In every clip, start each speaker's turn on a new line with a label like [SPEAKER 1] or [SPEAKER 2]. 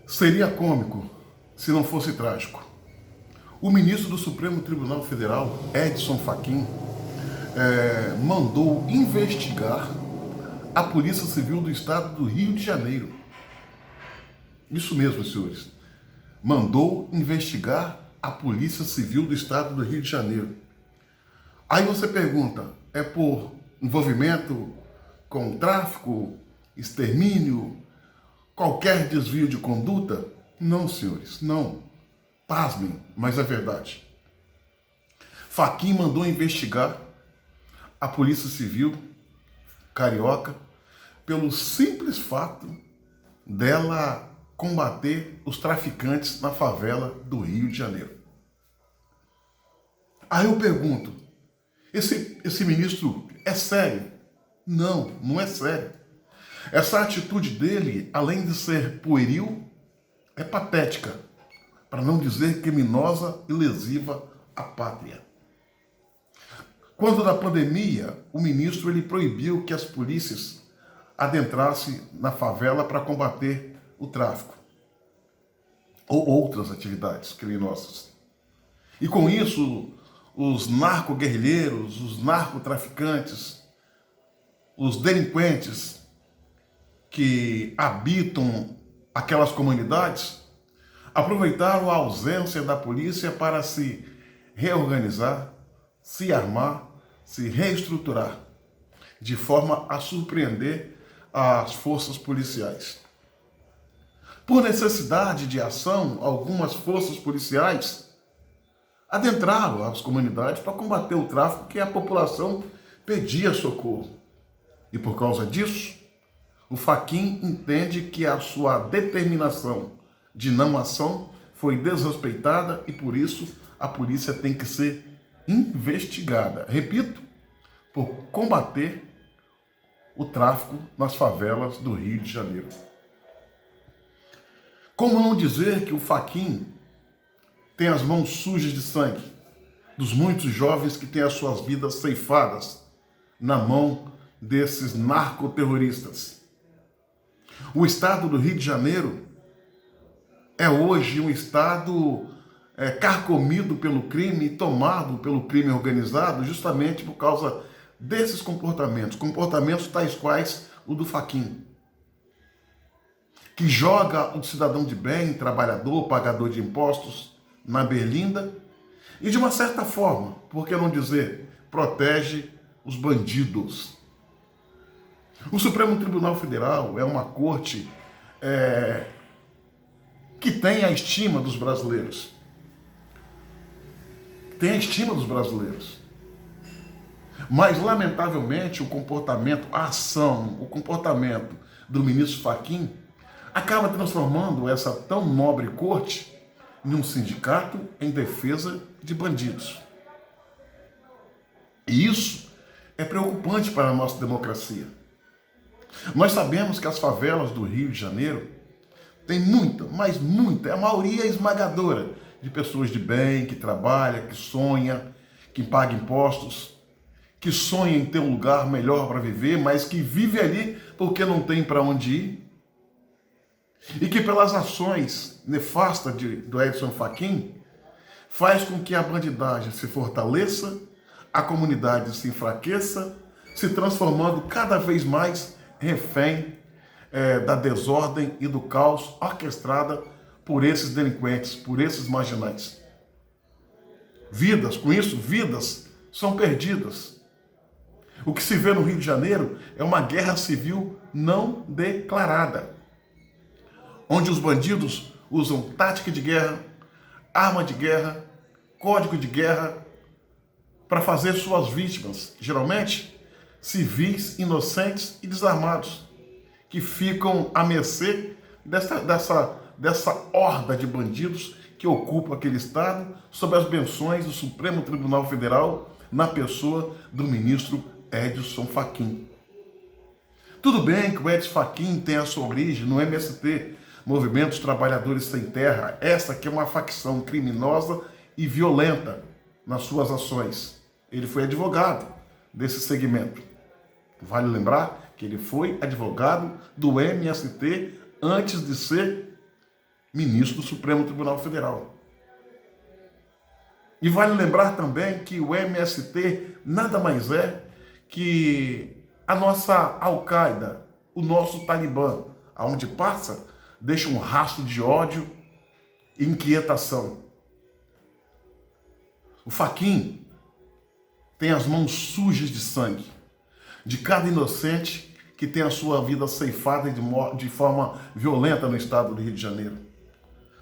[SPEAKER 1] Seria cômico se não fosse trágico. O ministro do Supremo Tribunal Federal, Edson Fachin, mandou investigar a Polícia Civil do Estado do Rio de Janeiro. Isso mesmo, senhores. Mandou investigar a Polícia Civil do Estado do Rio de Janeiro. Aí você pergunta, é por envolvimento com tráfico, extermínio, qualquer desvio de conduta? Não, senhores, não. Pasmem, mas é verdade. Fachin mandou investigar a Polícia Civil carioca pelo simples fato dela combater os traficantes na favela do Rio de Janeiro. Aí eu pergunto, esse ministro é sério? Não, não é sério. Essa atitude dele, além de ser pueril, é patética, para não dizer criminosa e lesiva à pátria. Quando da pandemia, o ministro ele proibiu que as polícias adentrassem na favela para combater o tráfico ou outras atividades criminosas. E com isso, os narco-guerrilheiros, os narcotraficantes, os delinquentes que habitam aquelas comunidades aproveitaram a ausência da polícia para se reorganizar, se armar, se reestruturar, de forma a surpreender as forças policiais. Por necessidade de ação, algumas forças policiais adentraram as comunidades para combater o tráfico que a população pedia socorro. E por causa disso, o Fachin entende que a sua determinação de não ação foi desrespeitada e por isso a polícia tem que ser investigada. Repito, por combater o tráfico nas favelas do Rio de Janeiro. Como não dizer que o Fachin tem as mãos sujas de sangue dos muitos jovens que têm as suas vidas ceifadas na mão desses narcoterroristas? O estado do Rio de Janeiro é hoje um estado carcomido pelo crime, tomado pelo crime organizado, justamente por causa desses comportamentos tais quais o do Fachin, que joga o cidadão de bem, trabalhador, pagador de impostos, na berlinda e, de uma certa forma, por que não dizer, protege os bandidos. O Supremo Tribunal Federal é uma corte que tem a estima dos brasileiros. Tem a estima dos brasileiros. Mas, lamentavelmente, o comportamento, a ação, o comportamento do ministro Fachin acaba transformando essa tão nobre corte em um sindicato em defesa de bandidos. E isso é preocupante para a nossa democracia. Nós sabemos que as favelas do Rio de Janeiro têm muita, mas muita, a maioria esmagadora de pessoas de bem, que trabalha, que sonha, que paga impostos, que sonha em ter um lugar melhor para viver, mas que vive ali porque não tem para onde ir. E que pelas ações nefastas do Edson Fachin faz com que a bandidagem se fortaleça, a comunidade se enfraqueça, se transformando cada vez mais refém da desordem e do caos orquestrada por esses delinquentes, por esses marginais. Vidas, com isso, vidas são perdidas. O que se vê no Rio de Janeiro é uma guerra civil não declarada, onde os bandidos usam tática de guerra, arma de guerra, código de guerra, para fazer suas vítimas, geralmente civis, inocentes e desarmados, que ficam à mercê dessa horda de bandidos que ocupa aquele estado sob as benções do Supremo Tribunal Federal na pessoa do ministro Edson Fachin. Tudo bem que o Edson Fachin tem a sua origem no MST, Movimento dos Trabalhadores Sem Terra, essa que é uma facção criminosa e violenta nas suas ações. Ele foi advogado desse segmento. Vale lembrar que ele foi advogado do MST antes de ser ministro do Supremo Tribunal Federal. E vale lembrar também que o MST nada mais é que a nossa Al-Qaeda, o nosso Talibã, aonde passa, deixa um rastro de ódio e inquietação. O Fachin tem as mãos sujas de sangue de cada inocente que tem a sua vida ceifada de forma violenta no estado do Rio de Janeiro.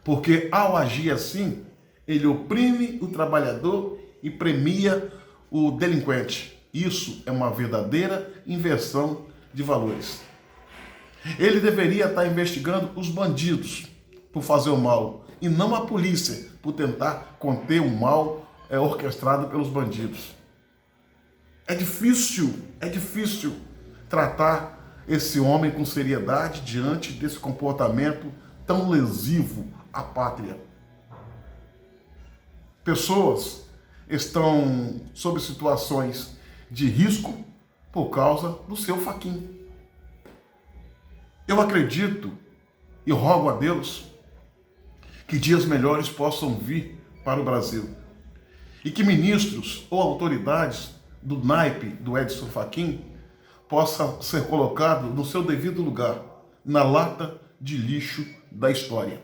[SPEAKER 1] Porque ao agir assim, ele oprime o trabalhador e premia o delinquente. Isso é uma verdadeira inversão de valores. Ele deveria estar investigando os bandidos por fazer o mal e não a polícia por tentar conter o mal orquestrado pelos bandidos. É difícil tratar esse homem com seriedade diante desse comportamento tão lesivo à pátria. Pessoas estão sob situações de risco por causa do seu Fachin. Eu acredito e rogo a Deus que dias melhores possam vir para o Brasil e que ministros ou autoridades do naipe do Edson Fachin possa ser colocado no seu devido lugar, na lata de lixo da história.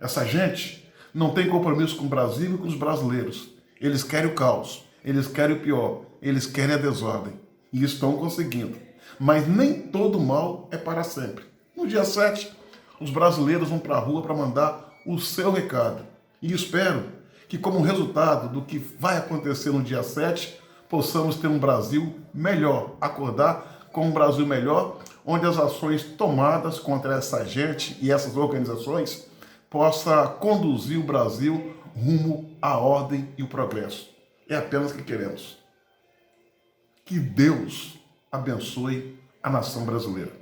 [SPEAKER 1] Essa gente não tem compromisso com o Brasil e com os brasileiros. Eles querem o caos, eles querem o pior, eles querem a desordem. E estão conseguindo. Mas nem todo mal é para sempre. No dia 7, os brasileiros vão para a rua para mandar o seu recado. E espero que, como resultado do que vai acontecer no dia 7, possamos ter um Brasil melhor, acordar com um Brasil melhor, onde as ações tomadas contra essa gente e essas organizações possa conduzir o Brasil rumo à ordem e o progresso. É apenas o que queremos. Que Deus abençoe a nação brasileira.